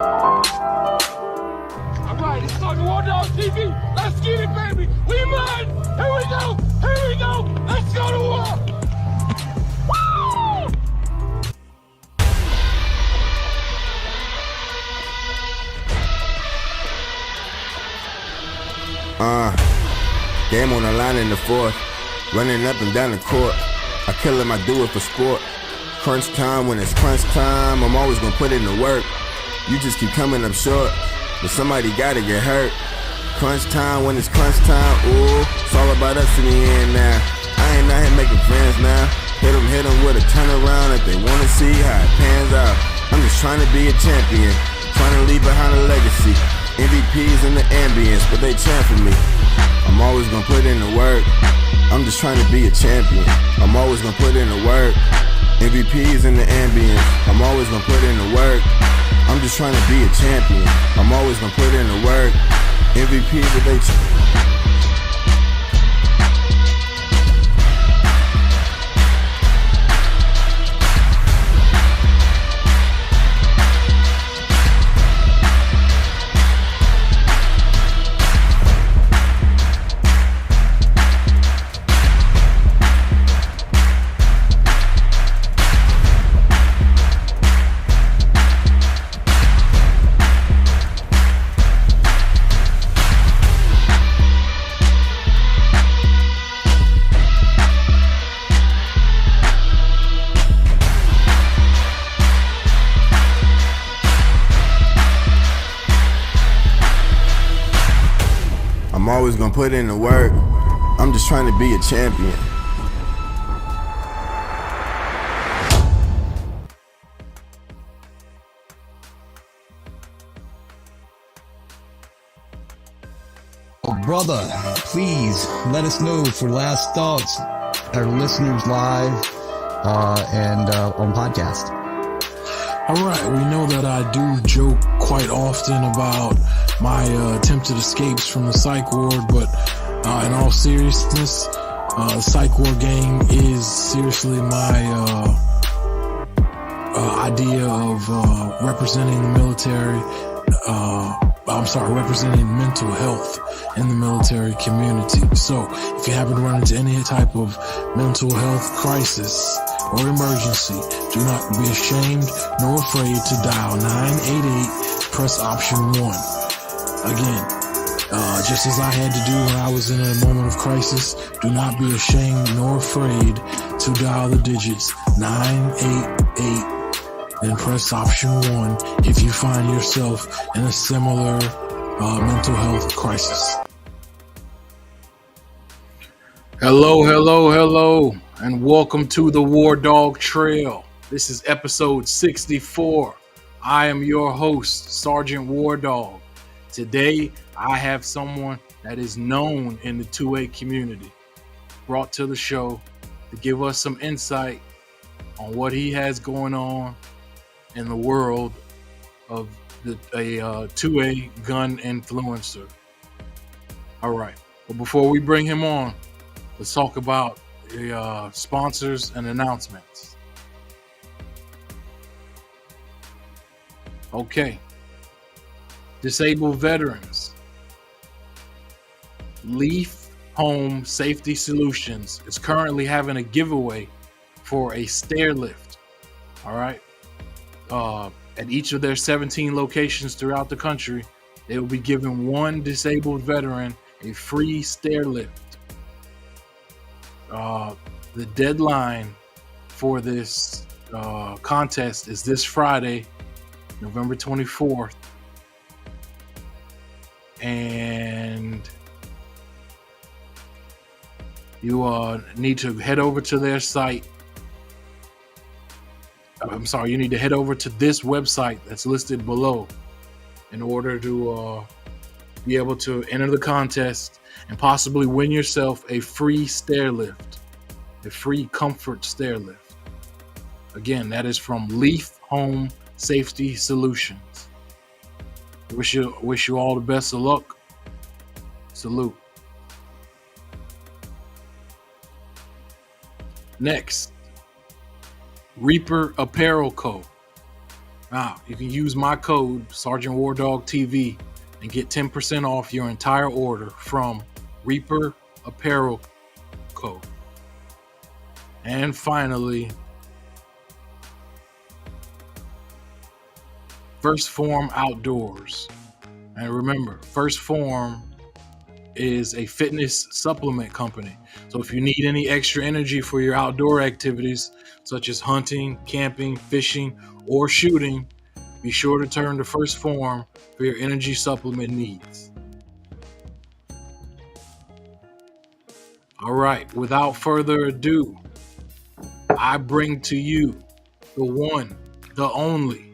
All right, it's time to WarDawg TV. Let's get it, baby. We mad. Here we go. Here we go. Let's go to war. Woo! Game on the line in the fourth, running up and down the court. I kill him, I do it for sport. Crunch time, when it's crunch time, I'm always gonna put in the work. You just keep coming up short, but somebody gotta get hurt. Crunch time, when it's crunch time, ooh, it's all about us in the end now. I ain't out here making friends now. Hit them with a turnaround if they wanna see how it pans out. I'm just trying to be a champion, trying to leave behind a legacy. MVPs in the ambience, but they champ for me. I'm always gonna put in the work. I'm just trying to be a champion. I'm always gonna put in the work. MVPs in the ambience. I'm always gonna put in the work. I'm just trying to be a champion. I'm always gonna put in the work. MVP, but they I'm always gonna put in the work. I'm just trying to be a champion. Oh, brother, please let us know for last thoughts, our listeners live and on podcast. All right, we know that I do joke quite often about my attempted escapes from the psych ward, but in all seriousness, the psych ward gang is seriously my idea of representing the military. Representing mental health in the military community. So if you happen to run into any type of mental health crisis or emergency, do not be ashamed nor afraid to dial 988, press option 1. Again, just as I had to do when I was in a moment of crisis, do not be ashamed nor afraid to dial the digits 988, then press option 1 if you find yourself in a similar mental health crisis. Hello, and welcome to the WarDawg Trail. This is episode 64. I am your host, Sergeant WarDawg. Today, I have someone that is known in the 2A community, brought to the show to give us some insight on what he has going on in the world of a 2A gun influencer. All right, but before we bring him on, let's talk about the sponsors and announcements. Okay, disabled veterans. Leaf Home Safety Solutions is currently having a giveaway for a stair lift. All right. At each of their 17 locations throughout the country, they will be giving one disabled veteran a free stair lift. The deadline for this contest is this Friday, November 24th. And you need to head over to their site. You need to head over to this website that's listed below in order to be able to enter the contest and possibly win yourself a free stair lift, a free comfort stair lift. Again, that is from Leaf Home Safety Solutions. Wish you all the best of luck. Salute. Next, Reaper Apparel Co. Now, you can use my code, Sergeant WarDawg TV, and get 10% off your entire order from Reaper Apparel Co. And finally, First Form Outdoors. And remember, First Form is a fitness supplement company. So if you need any extra energy for your outdoor activities, such as hunting, camping, fishing, or shooting, be sure to turn to First Form for your energy supplement needs. All right, without further ado, I bring to you the one, the only,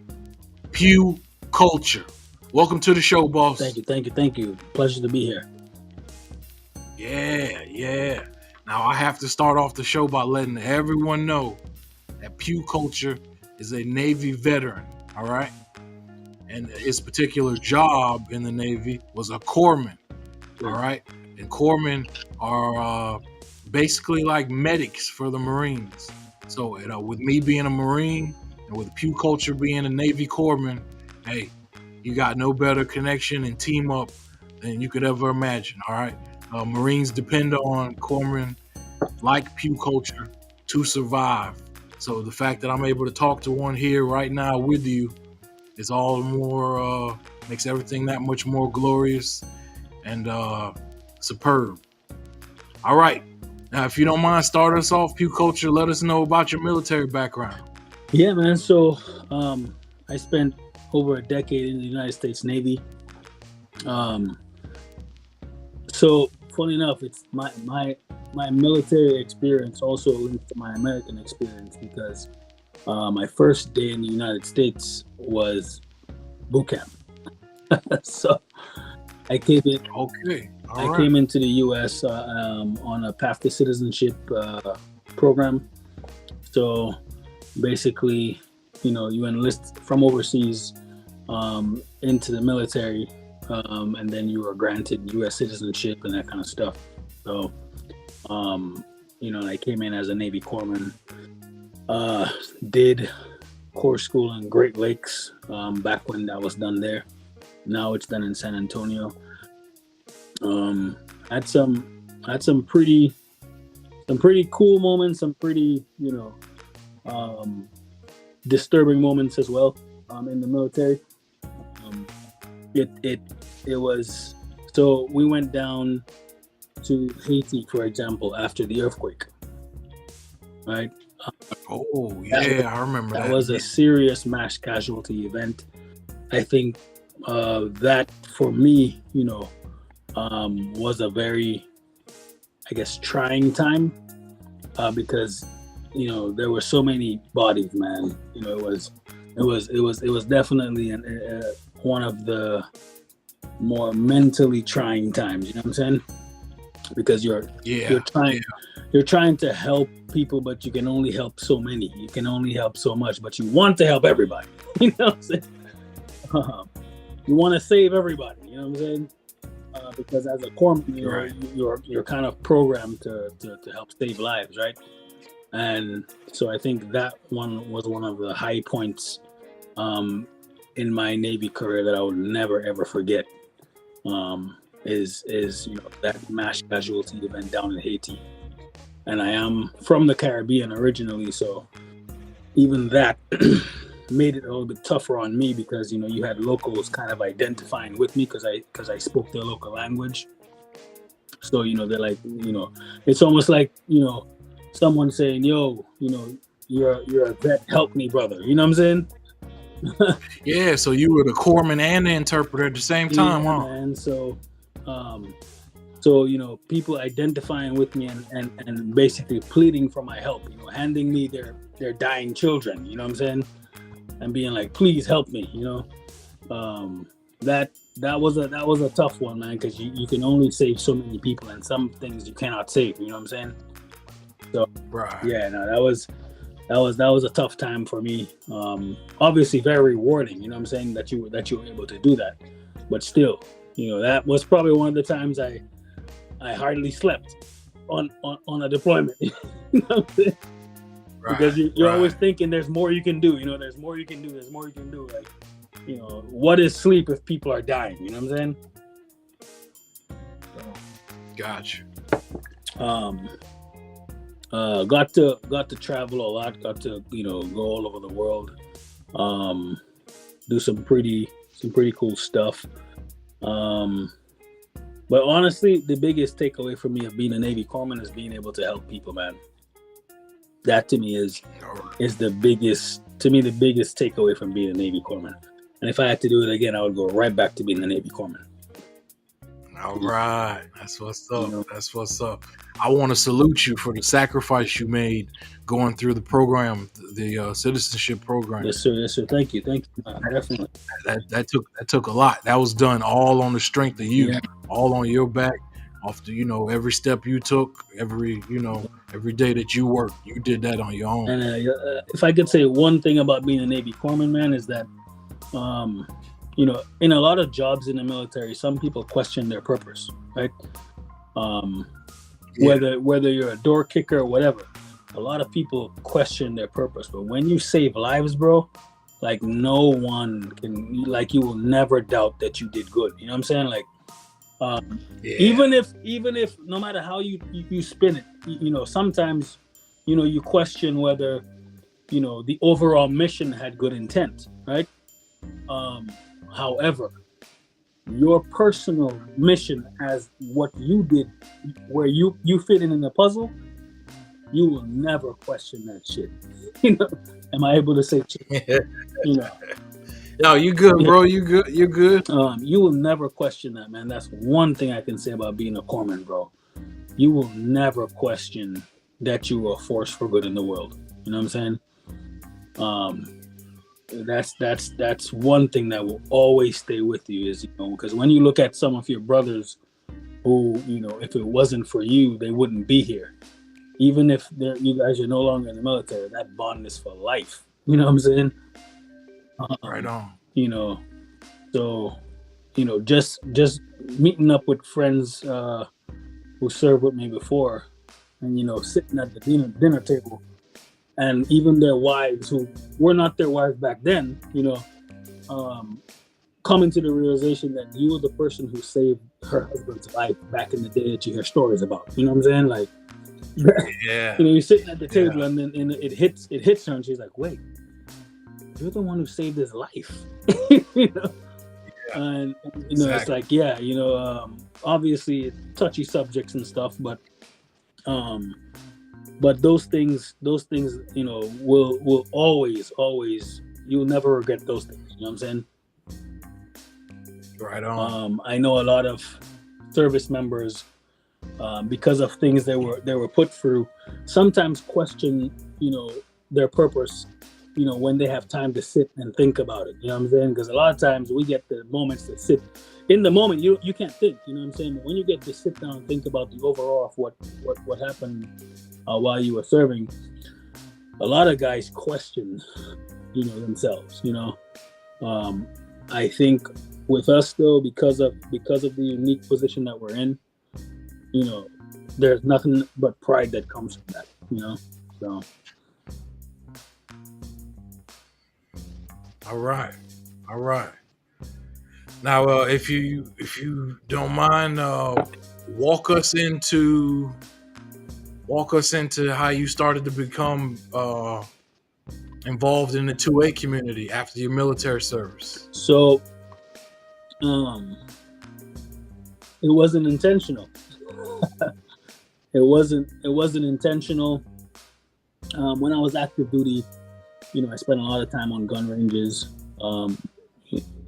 Pew Culture. Welcome to the show, boss. Thank you. Pleasure to be here. Yeah. Now, I have to start off the show by letting everyone know that Pew Culture is a Navy veteran, all right? And his particular job in the Navy was a corpsman, all right? And corpsmen are basically like medics for the Marines. So with me being a Marine and with Pew Culture being a Navy corpsman, hey, you got no better connection and team up than you could ever imagine, all right? Marines depend on corpsmen like Pew Culture to survive. So the fact that I'm able to talk to one here right now with you is all more, makes everything that much more glorious and superb. All right. Now, if you don't mind, start us off, Pew Culture. Let us know about your military background. Yeah, man. So I spent over a decade in the United States Navy. So funny enough, it's my military experience also linked to my American experience because my first day in the United States was boot camp. So I came in. Okay. I came into the U.S. On a path to citizenship program. So basically, you enlist from overseas into the military, and then you are granted U.S. citizenship and that kind of stuff. So, I came in as a Navy corpsman. Did Corps school in Great Lakes back when that was done there. Now it's done in San Antonio. Had some pretty cool moments, some pretty disturbing moments as well in the military. It was, so we went down to Haiti, for example, after the earthquake, right? Oh yeah, I remember that. That was a serious mass casualty event. I think that for me, was a very, I guess, trying time because there were so many bodies, man. It was definitely one of the more mentally trying times. You know what I'm saying? Because you're trying to help people, but you can only help so many. You can only help so much, but you want to help everybody. You know what I'm saying? You want to save everybody. You know what I'm saying? Because as a corpsman, you're kind of programmed to help save lives, right? And so I think that one was one of the high points in my Navy career that I would never ever forget. Is that mass casualty event down in Haiti, and I am from the Caribbean originally, so even that made it a little bit tougher on me because you had locals kind of identifying with me because I spoke their local language. So they're like, it's almost like someone saying, "Yo, you're a vet, help me, brother." You know what I'm saying? Yeah. So you were the corpsman and the interpreter at the same time, huh? And so people identifying with me and basically pleading for my help, handing me their dying children, you know what I'm saying? And being like, please help me, that was a tough one, man, because you can only save so many people and some things you cannot save, you know what I'm saying? So right. Yeah, no, that was a tough time for me. Obviously very rewarding, you know what I'm saying, that you were able to do that. But still, that was probably one of the times I hardly slept on a deployment. You know what I'm saying? because you're always thinking there's more you can do. There's more you can do. There's more you can do. Like, what is sleep if people are dying? You know what I'm saying? Gotcha. Got to travel a lot. Got to go all over the world. Do some pretty cool stuff. But honestly, the biggest takeaway for me of being a Navy corpsman is being able to help people, man. That to me is the biggest takeaway from being a Navy corpsman. And if I had to do it again, I would go right back to being a Navy corpsman. All right. That's what's up. That's what's up. I want to salute you for the sacrifice you made going through the program, the citizenship program. Yes, sir. Thank you. Definitely. That took a lot. That was done all on the strength of you, all on your back. Off the, every step you took, every day that you worked, you did that on your own. And if I could say one thing about being a Navy corpsman, man, is that, in a lot of jobs in the military, some people question their purpose, right? Whether you're a door kicker or whatever, a lot of people question their purpose. But when you save lives, bro, like no one can, like you will never doubt that you did good. You know what I'm saying? Like, even if no matter how you spin it, sometimes, you question whether, the overall mission had good intent, right? However, your personal mission as what you did, where you fit in the puzzle, you will never question that shit. Am I able to say shit? Yo, you good, bro? You good? You're good. You will never question that, man. That's one thing I can say about being a corpsman, bro. You will never question that you are a force for good in the world. You know what I'm saying? That's one thing that will always stay with you is, because when you look at some of your brothers who, if it wasn't for you, they wouldn't be here. Even if you guys are no longer in the military, that bond is for life. You know what I'm saying? Right on. So, just meeting up with friends who served with me before, and sitting at the dinner table, and even their wives who were not their wives back then, coming to the realization that you were the person who saved her husband's life back in the day that you hear stories about. You know what I'm saying? Like, you're sitting at the table, and then it hits her, and she's like, "Wait, you're the one who saved his life." And exactly. It's like, obviously touchy subjects and stuff, but those things, will always, you'll never regret those things. You know what I'm saying? Right on. I know a lot of service members, because of things they were put through, sometimes question, their purpose, when they have time to sit and think about it. You know what I'm saying? Because a lot of times we get the moments to sit. In the moment, you can't think. You know what I'm saying? But when you get to sit down and think about the overall of what happened while you were serving, a lot of guys question, themselves. I think with us though, because of the unique position that we're in, there's nothing but pride that comes from that. So. All right. Now, if you don't mind, walk us into how you started to become involved in the 2A community after your military service. So, it wasn't intentional. It wasn't intentional. When I was active duty, I spent a lot of time on gun ranges.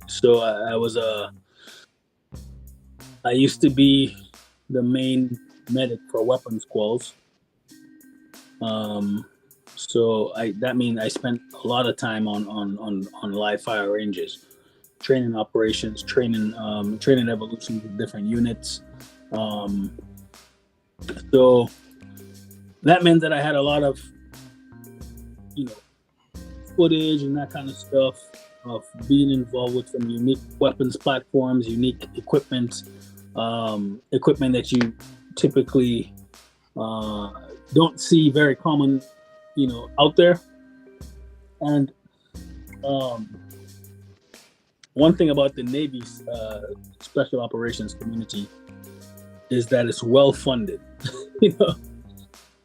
So I used to be the main medic for weapons quals. So that means I spent a lot of time on live fire ranges, training operations, training evolutions of different units. So that meant that I had a lot of, footage and that kind of stuff of being involved with some unique weapons platforms, unique equipment that you typically don't see very common out there. And one thing about the Navy's special operations community is that it's well funded.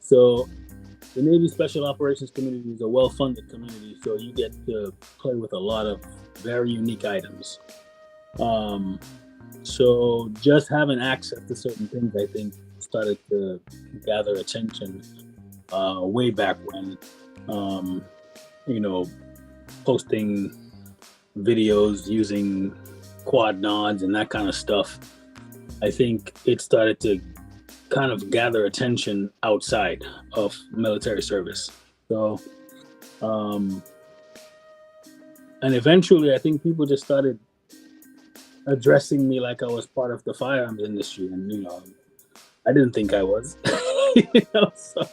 So the Navy Special Operations community is a well funded community, so you get to play with a lot of very unique items. So just having access to certain things, I think, started to gather attention way back when. Posting videos using quad nods and that kind of stuff. I think it started to kind of gather attention outside of military service. So, and eventually I think people just started addressing me like I was part of the firearms industry, and I didn't think I was. So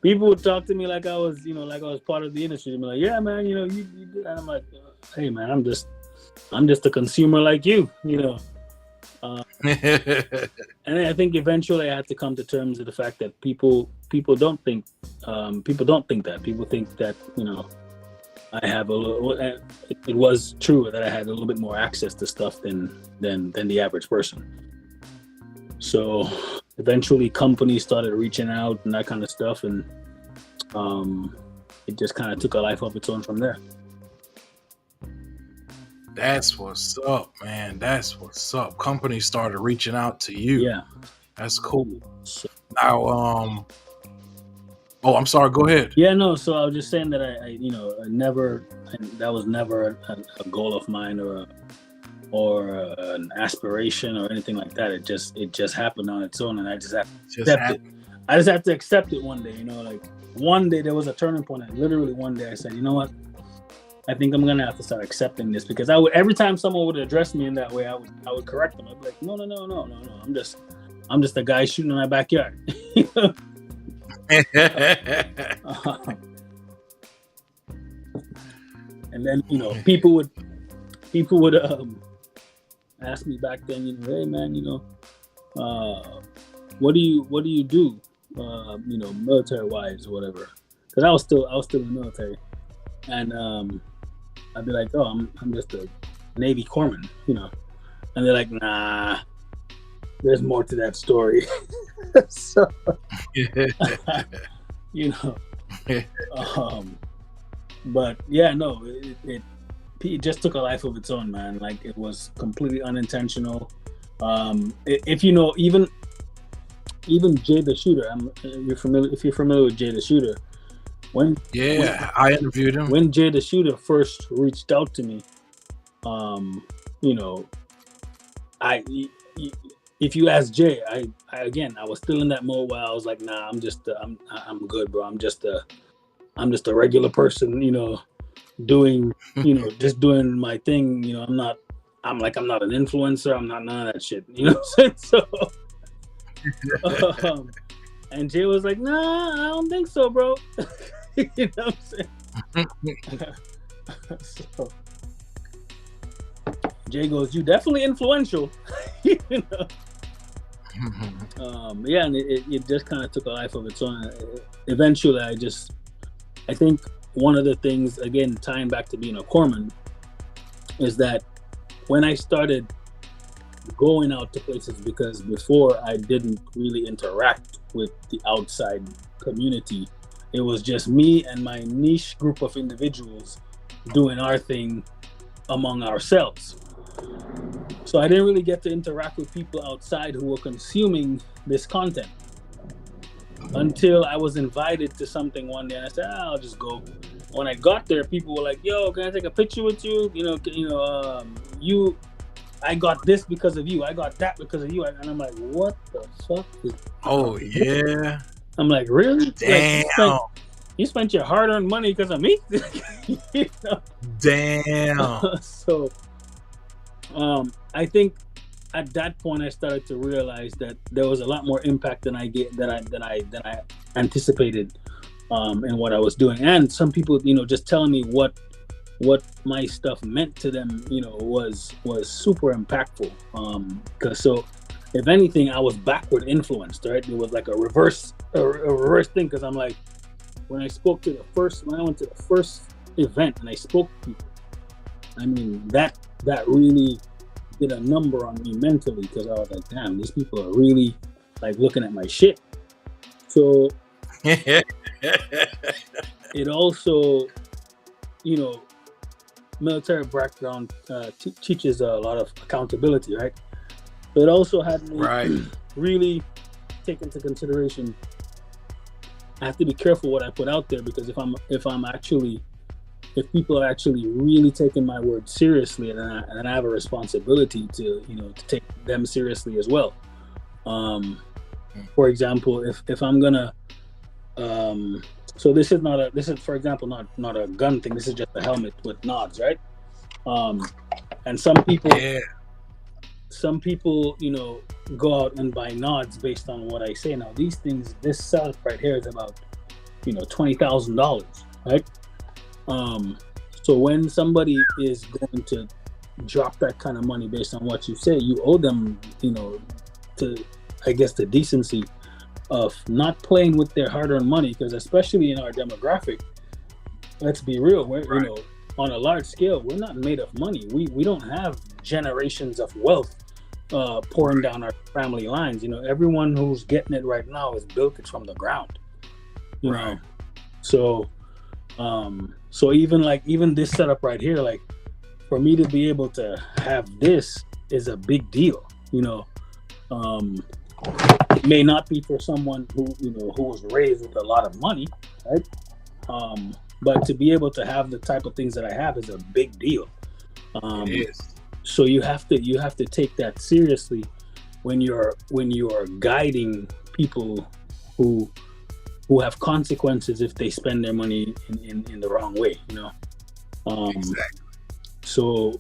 people would talk to me like I was, like I was part of the industry. They'd be like, "Yeah, man, you did." And I'm like, "Hey, man, I'm just a consumer like you, And I think eventually I had to come to terms with the fact that people don't think that. People think that I have a little. It was true that I had a little bit more access to stuff than the average person. So eventually companies started reaching out and that kind of stuff, and it just kind of took a life of its own from there. That's what's up, man. That's what's up. Companies started reaching out to you. Yeah. That's cool. Now, I'm sorry. Go ahead. Yeah, no. So I was just saying that that was never a goal of mine or an aspiration or anything like that. It just happened on its own, and I just have to accept it. I just have to accept it one day. Like one day there was a turning point, and literally one day I said, you know what? I think I'm gonna have to start accepting this, because every time someone would address me in that way, I would correct them. I'd be like, no. I'm just a guy shooting in my backyard. And then people would ask me back then, hey man, what do you do, military wise or whatever? Because I was still in the military, and I'd be like, I'm just a Navy corpsman, and they're like, nah, there's more to that story. So, but yeah, no, it just took a life of its own, man. Like, it was completely unintentional. If even Jay the Shooter, if you're familiar with Jay the Shooter, I interviewed him. When Jay the Shooter first reached out to me, if you ask Jay, I was still in that mode where I was like, nah, I'm good, bro. I'm just a regular person, doing, just doing my thing. I'm not an influencer. I'm not none of that shit. You know what I'm saying? So, and Jay was like, nah, I don't think so, bro. You know what I'm saying? So Jay goes, you definitely influential. Yeah, and it just kind of took a life of its own. Eventually, I think one of the things, again, tying back to being a corpsman, is that when I started going out to places, because before I didn't really interact with the outside community, it was just me and my niche group of individuals doing our thing among ourselves. So I didn't really get to interact with people outside who were consuming this content until I was invited to something one day, and I said, I'll just go. When I got there, people were like, yo, can I take a picture with you? I got this because of you. I got that because of you. And I'm like, what the fuck? Oh, yeah. I'm like, really? Damn. Like, you spent your hard-earned money because of me? Damn. So, I think at that point I started to realize that there was a lot more impact than I anticipated in what I was doing. And some people, just telling me what my stuff meant to them, was super impactful. if anything, I was backward influenced, right? It was like a reverse thing, because I'm like, when I went to the first event and I spoke to people, I mean, that really did a number on me mentally, because I was like, damn, these people are really like looking at my shit. So it also, you know, military background teaches a lot of accountability, right? So it also had me really take into consideration, I have to be careful what I put out there, because if people are actually really taking my word seriously, and I have a responsibility to, you know, to take them seriously as well. For example, if I'm gonna, so this is for example not a gun thing. This is just a helmet with nods, right? And some people, you know, go out and buy nods based on what I say. Now this setup right here is about, you know, $20,000, right? So when somebody is going to drop that kind of money based on what you say, you owe them, you know, the decency of not playing with their hard-earned money, because especially in our demographic, let's be real, you know, on a large scale, we're not made of money. We don't have generations of wealth pouring down our family lines. You know, everyone who's getting it right now is built it from the ground. You know, so even this setup right here, like, for me to be able to have this is a big deal. You know, it may not be for someone who was raised with a lot of money, right? But to be able to have the type of things that I have is a big deal. It is. So you have to take that seriously when you're guiding people who have consequences if they spend their money in the wrong way, you know. Exactly. So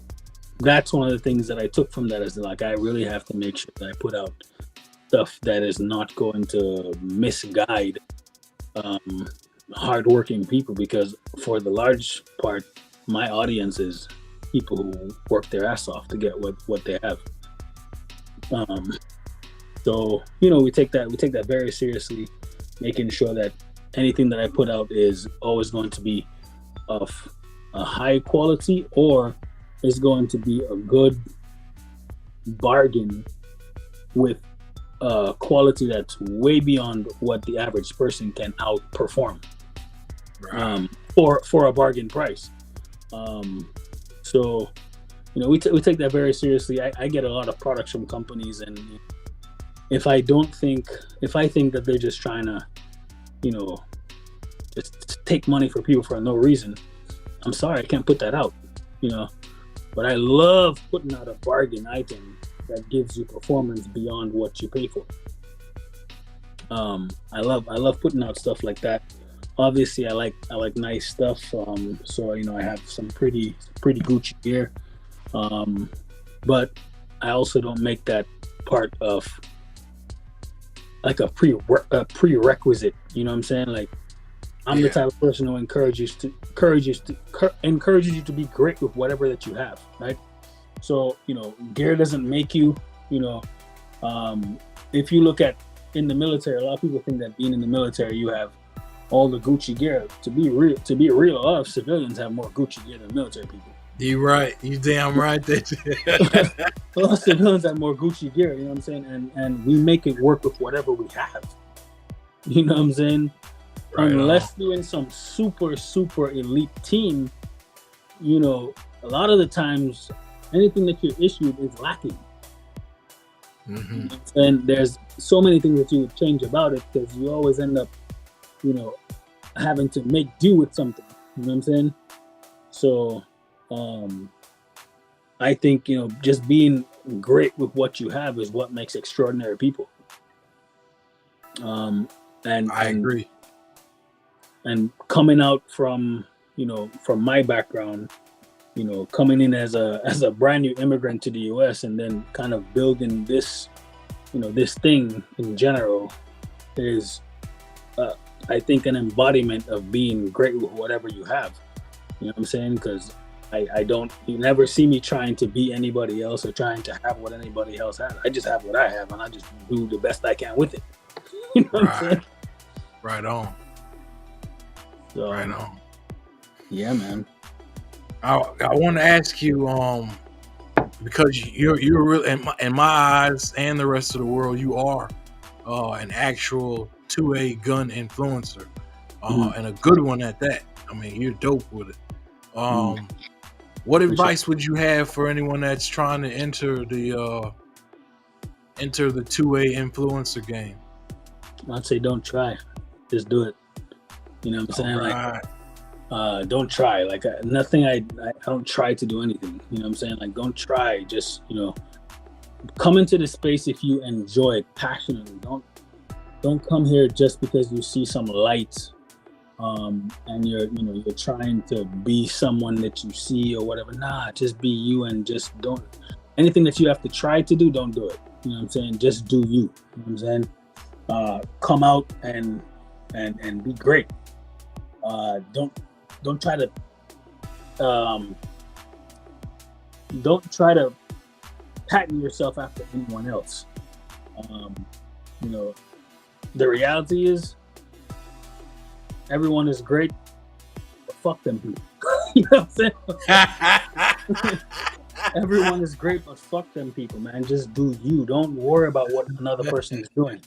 that's one of the things that I took from that, is like, I really have to make sure that I put out stuff that is not going to misguide hardworking people, because for the large part, my audience is people who work their ass off to get what they have. So, you know, we take that very seriously, making sure that anything that I put out is always going to be of a high quality, or is going to be a good bargain with quality that's way beyond what the average person can outperform, for a bargain price. So, you know, we take that very seriously. I get a lot of products from companies, and if I think that they're just trying to, you know, just take money for people for no reason, I'm sorry, I can't put that out, you know. But I love putting out a bargain item that gives you performance beyond what you pay for. I love putting out stuff like that. Obviously, I like nice stuff. So, you know, I have some pretty Gucci gear. But I also don't make that part of like a prerequisite. You know what I'm saying? Like, I'm the type of person who encourages you to be great with whatever that you have, right? So, you know, gear doesn't make you, you know, if you look at in the military, a lot of people think that being in the military, you have all the Gucci gear. To be real, a lot of civilians have more Gucci gear than military people. You right. You damn right. A lot of civilians have more Gucci gear, you know what I'm saying? And we make it work with whatever we have. You know what I'm saying? Right. Unless you're in some super elite team, you know, a lot of the times anything that you're issued is lacking. Mm-hmm. And there's so many things that you would change about it, because you always end up, you know, having to make do with something. You know what I'm saying? So I think, you know, just being great with what you have is what makes extraordinary people. And I agree. And coming out from, you know, from my background, you know, coming in as a brand new immigrant to the US, and then kind of building this, you know, this thing in general is, I think, an embodiment of being great with whatever you have. You know what I'm saying? Because I don't. You never see me trying to be anybody else or trying to have what anybody else has. I just have what I have, and I just do the best I can with it. You know what I'm saying? Right on. So, Right on. Yeah, man. I want to ask you, because you're really in my eyes and the rest of the world, you are an actual 2A gun influencer, and a good one at that. I mean, you're dope with it. What advice would you have for anyone that's trying to enter the 2A influencer game? I'd say don't try, just do it. You know what I'm saying? Right. Like, don't try. Like nothing. I don't try to do anything. You know what I'm saying? Like don't try. Just come into the space if you enjoy it passionately. Don't come here just because you see some lights, and you're trying to be someone that you see or whatever. Nah, just be you, and just don't. Anything that you have to try to do, don't do it. You know what I'm saying? Just do you. You know what I'm saying? Come out and be great. Don't try to patent yourself after anyone else. The reality is everyone is great, but fuck them people. You know what I'm saying? Everyone is great, but fuck them people, man. Just do you. Don't worry about what another person is doing.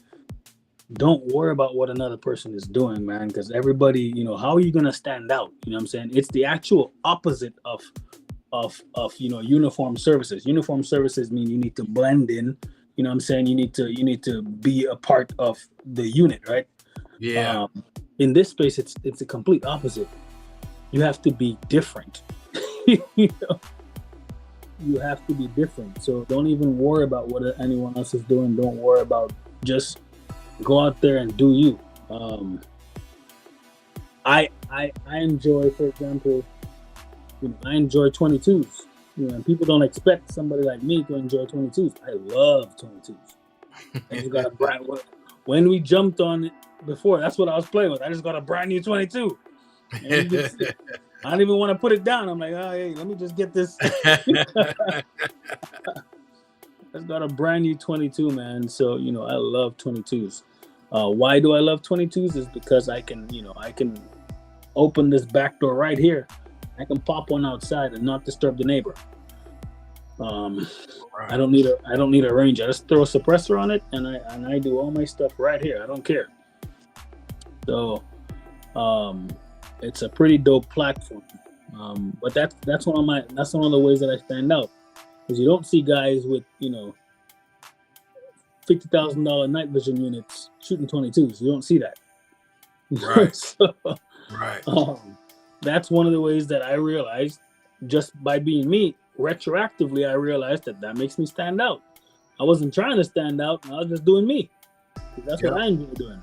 Don't worry about what another person is doing, man, because everybody, how are you going to stand out? You know what I'm saying? It's the actual opposite of uniform services. Uniform services mean you need to blend in. You know what I'm saying? You need to be a part of the unit, right? Yeah. In this space, it's a complete opposite. You have to be different. You have to be different. So don't even worry about what anyone else is doing. Don't worry about, just go out there and do you. I enjoy, for example, I enjoy 22s. And people don't expect somebody like me to enjoy 22s. I love 22s. I just got a brand. When we jumped on it before, that's what I was playing with. I just got a brand new 22. I don't even want to put it down. I'm like, oh, hey, let me just get this. I just got a brand new 22, man. So, I love 22s. Why do I love 22s? Is because I can open this back door right here. I can pop one outside and not disturb the neighbor. Right. I don't need a range. I just throw a suppressor on it and I do all my stuff right here. I don't care. So, it's a pretty dope platform. But that's one of the ways that I stand out, because you don't see guys with $50,000 night vision units shooting 22s. You don't see that. Right. So, right. That's one of the ways that I realized, just by being me, retroactively, I realized that makes me stand out. I wasn't trying to stand out. I was just doing me. That's what I enjoy doing.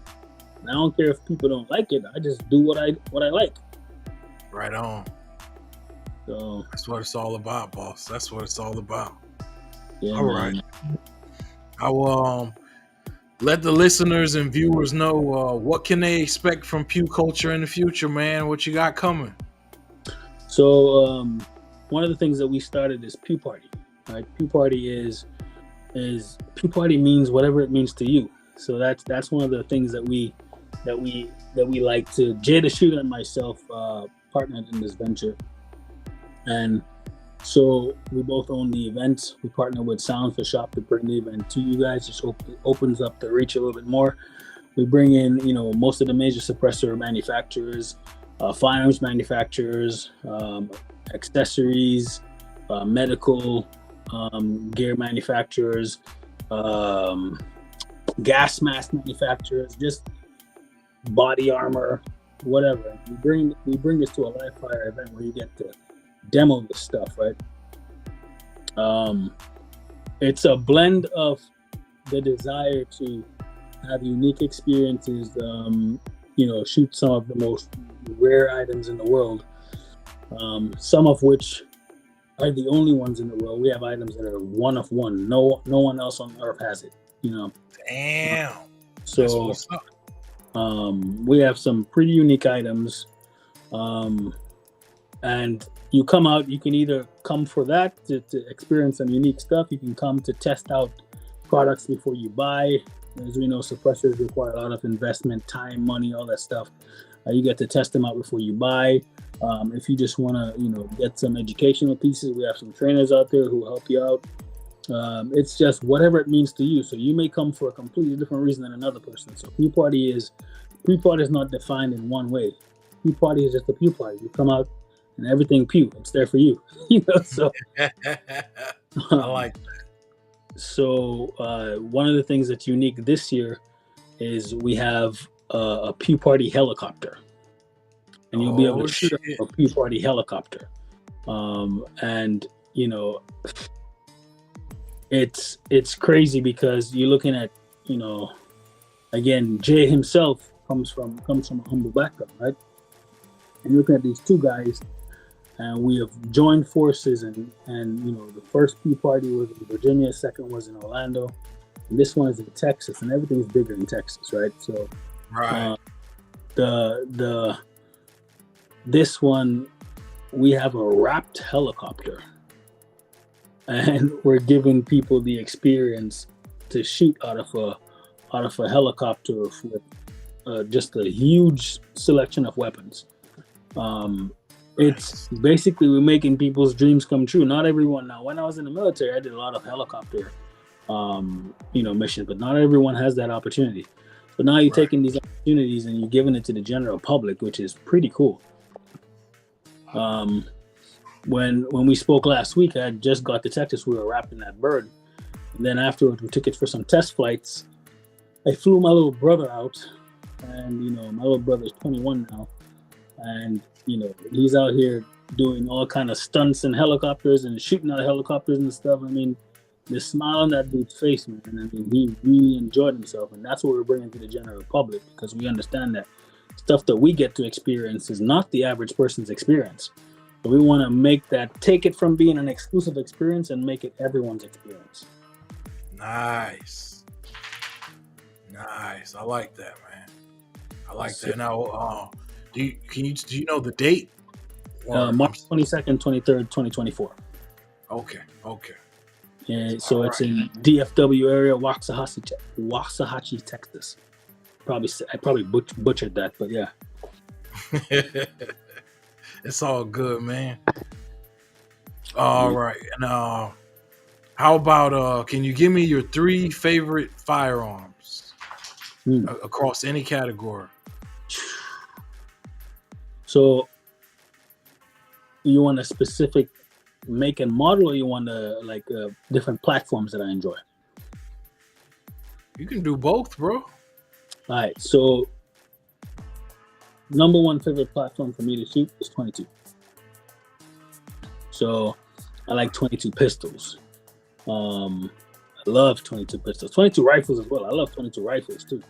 And I don't care if people don't like it. I just do what I like. Right on. So that's what it's all about, boss. That's what it's all about. Yeah, all right. I will let the listeners and viewers know what can they expect from Pew Culture in the future, man. What you got coming? So one of the things that we started is Pew Party. Right? Pew Party is Pew Party means whatever it means to you. So that's one of the things that we like to. Jada Shooter and myself partnered in this venture, and so we both own the event. We partner with Sound for Shop to bring the event to you guys. Just opens up the reach a little bit more. We bring in most of the major suppressor manufacturers, firearms manufacturers, accessories, medical gear manufacturers, gas mask manufacturers, just body armor, whatever. We bring this to a live fire event where you get to demo this stuff, right? It's a blend of the desire to have unique experiences, shoot some of the most rare items in the world, some of which are the only ones in the world. We have items that are one of one. No one else on earth has it. Damn. So that's what's up. We have some pretty unique items. And you come out, you can either come for that to experience some unique stuff. You can come to test out products before you buy. As we know, suppressors require a lot of investment, time, money, all that stuff. You get to test them out before you buy. If you just want to, get some educational pieces, we have some trainers out there who help you out. It's just whatever it means to you. So you may come for a completely different reason than another person. So Pew Party is not defined in one way. Pew Party is just a Pew Party. You come out and everything Pew. It's there for you. So I like that. So one of the things that's unique this year is we have a Pew Party helicopter, and you'll be able to shoot a Pew Party helicopter. And it's crazy because you're looking at, again, Jay himself comes from a humble background, right? And you're looking at these two guys, and we have joined forces, and the first Pew Party was in Virginia, second was in Orlando, and this one is in Texas, and everything's bigger in Texas, right? So, right. This one, we have a wrapped helicopter, and we're giving people the experience to shoot out of a helicopter with just a huge selection of weapons. It's basically, we're making people's dreams come true. Not everyone. Now, when I was in the military, I did a lot of helicopter, missions, but not everyone has that opportunity. So now you're taking these opportunities and you're giving it to the general public, which is pretty cool. When we spoke last week, I just got to Texas. We were wrapping that bird, and then afterwards, we took it for some test flights. I flew my little brother out, and my little brother is 21 now, and he's out here doing all kind of stunts and helicopters and shooting out of helicopters and stuff. I mean, the smile on that dude's face, man. I mean, he really enjoyed himself, and that's what we're bringing to the general public, because we understand that stuff that we get to experience is not the average person's experience. So we want to take it from being an exclusive experience and make it everyone's experience. Nice. I like that, man. I like that. Now, do you know the date? March 22nd, 23rd, 2024. Okay. And so it's in DFW area, Waxahachie, Texas. I probably butchered that, but yeah. It's all good, man. All right. Now, how about can you give me your 3 favorite firearms across any category? So, you want a specific make and model, or you want different platforms that I enjoy? You can do both, bro. All right. So, number one favorite platform for me to shoot is 22. So, I like 22 pistols. I love 22 pistols. 22 rifles as well. I love 22 rifles too.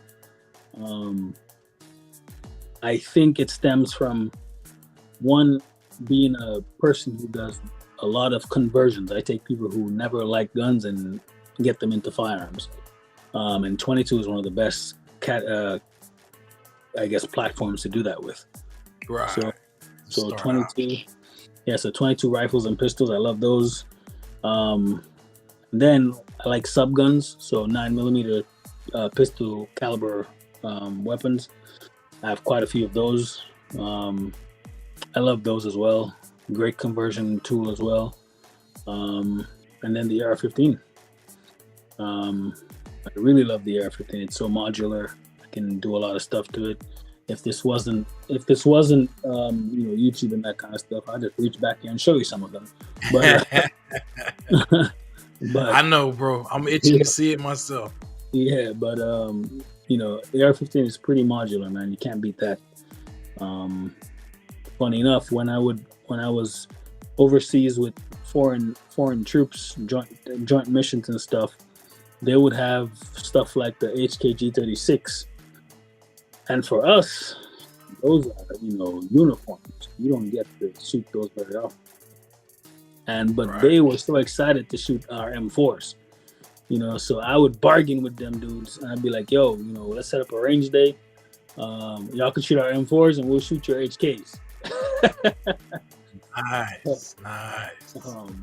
I think it stems from one, being a person who does a lot of conversions. I take people who never liked guns and get them into firearms. And 22 is one of the best platforms to do that with. Right. So 22. Yeah, so 22 rifles and pistols. I love those. Then I like subguns, so 9mm pistol caliber weapons. I have quite a few of those. I love those as well. Great conversion tool as well. And then the AR-15. I really love the AR-15. It's so modular. I can do a lot of stuff to it. If this wasn't YouTube and that kind of stuff, I'd just reach back here and show you some of them. But but I know, bro. I'm itching to see it myself. Yeah, but the AR-15 is pretty modular, man. You can't beat that. Funny enough, when I was overseas with foreign troops, joint missions and stuff, they would have stuff like the HKG-36, and for us, those are uniforms. You don't get to shoot those very often. But they were so excited to shoot our M4s, so I would bargain with them dudes, and I'd be like, yo, let's set up a range day. Y'all can shoot our M4s and we'll shoot your HKs. Nice. Um,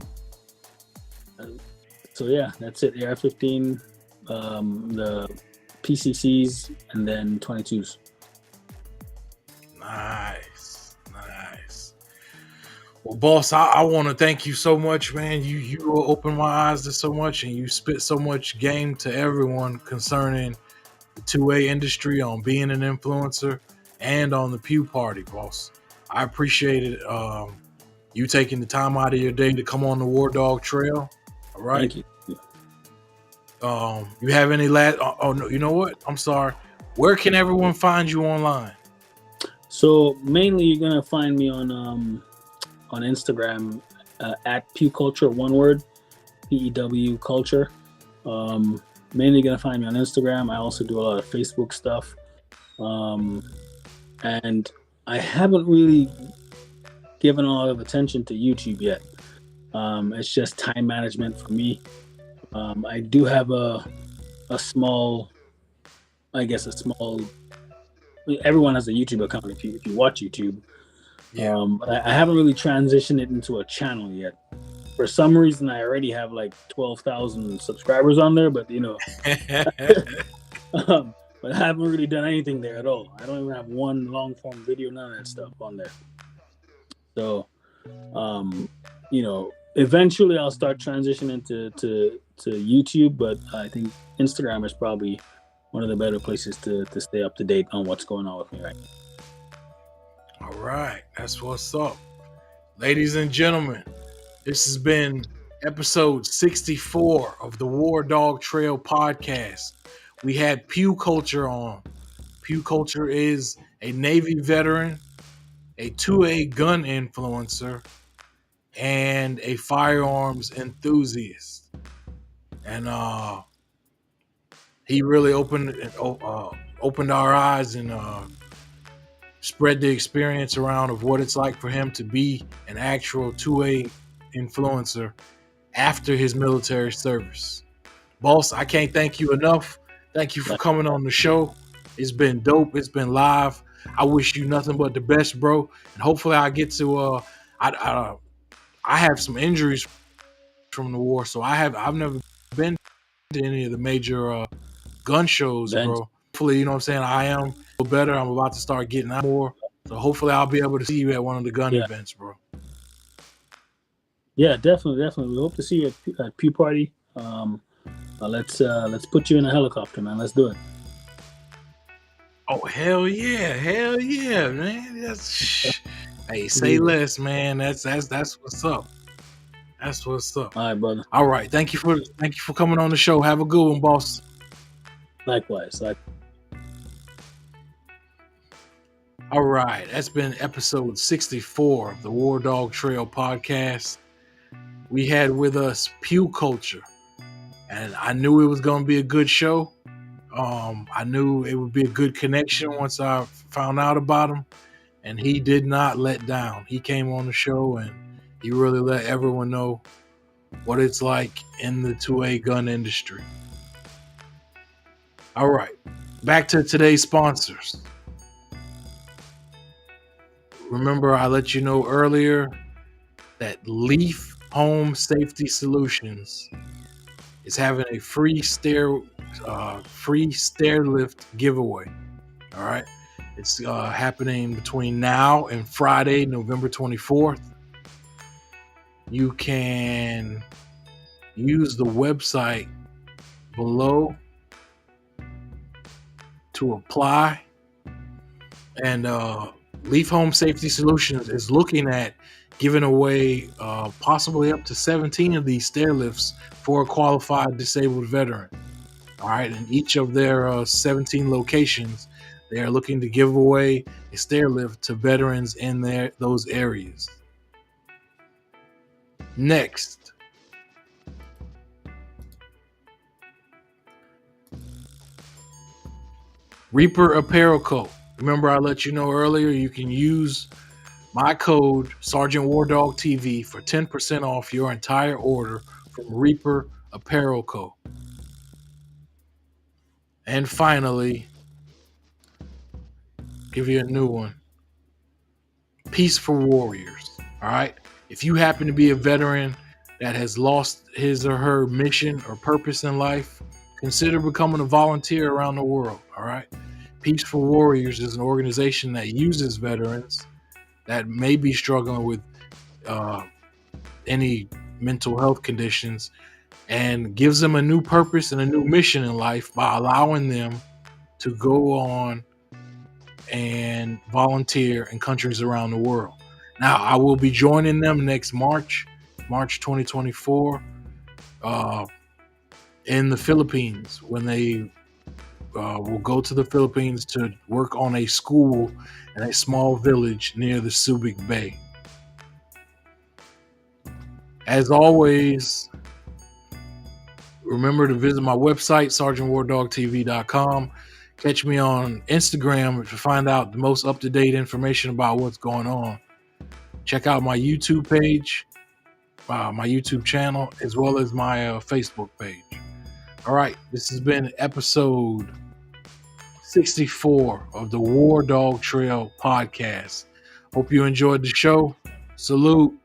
so yeah, that's it. AR-15, the PCCs, and then 22s. Nice. Well, boss, I want to thank you so much, man. You opened my eyes to so much, and you spit so much game to everyone concerning the 2A industry, on being an influencer, and on the Pew Party, boss. I appreciate it. You taking the time out of your day to come on the WarDawg Trail. All right. Thank you. You have any last? Oh no, you know what? I'm sorry. Where can everyone find you online? So mainly, you're gonna find me on Instagram at Pew Culture, one word, PEW Culture. Mainly gonna find me on Instagram. I also do a lot of Facebook stuff, and I haven't really given a lot of attention to YouTube yet. It's just time management for me. I do have a small, everyone has a YouTube account if you watch YouTube. Yeah. But I haven't really transitioned it into a channel yet. For some reason, I already have like 12,000 subscribers on there, but but I haven't really done anything there at all. I don't even have one long form video, none of that stuff on there. So, eventually I'll start transitioning to YouTube, but I think Instagram is probably one of the better places to stay up to date on what's going on with me right now. All right, that's what's up. Ladies and gentlemen, this has been episode 64 of the WarDawg Trail podcast. We had Pew Culture on. Pew Culture is a Navy veteran, a 2A gun influencer, and a firearms enthusiast. And he really opened our eyes and spread the experience around of what it's like for him to be an actual 2A influencer after his military service. Boss, I can't thank you enough. Thank you for coming on the show. It's been dope. It's been live. I wish you nothing but the best, bro. And hopefully I get to I have some injuries from the war, so I've never been to any of the major gun shows, bro. Hopefully, you know what I'm saying, I am a little better. I'm about to start getting out more. So hopefully I'll be able to see you at one of the gun events, bro. Yeah, definitely. We hope to see you at Pew Party. Let's put you in a helicopter, man. Let's do it. Oh, hell yeah, man. Hey, say less, man. That's what's up. That's what's up. All right, brother. All right. Thank you for coming on the show. Have a good one, boss. Likewise. All right. That's been episode 64 of the WarDawg Trail podcast. We had with us Pew Culture, and I knew it was going to be a good show. I knew it would be a good connection once I found out about him, and he did not let down. He came on the show and he really let everyone know what it's like in the 2A gun industry. All right, back to today's sponsors. Remember, I let you know earlier that Leaf Home Safety Solutions is having a free stair lift giveaway. All right, it's happening between now and Friday, November 24th. You can use the website below to apply, and Leaf Home Safety Solutions is looking at giving away possibly up to 17 of these stair lifts for a qualified disabled veteran. All right, in each of their 17 locations, they are looking to give away a stair lift to veterans in those areas. Next, Reaper Apparel Co. Remember, I let you know earlier, you can use my code Sergeant WarDawg TV for 10% off your entire order from Reaper Apparel Co. And finally, give you a new one. Peace for Warriors. All right. If you happen to be a veteran that has lost his or her mission or purpose in life, consider becoming a volunteer around the world. All right. Peaceful Warriors is an organization that uses veterans that may be struggling with any mental health conditions and gives them a new purpose and a new mission in life by allowing them to go on and volunteer in countries around the world. Now, I will be joining them next March 2024, in the Philippines, when they will go to the Philippines to work on a school in a small village near the Subic Bay. As always, remember to visit my website, sergeantwardawgtv.com. Catch me on Instagram to find out the most up-to-date information about what's going on. Check out my YouTube page, my YouTube channel, as well as my Facebook page. All right, this has been episode 64 of the WarDawg Trail podcast. Hope you enjoyed the show. Salute.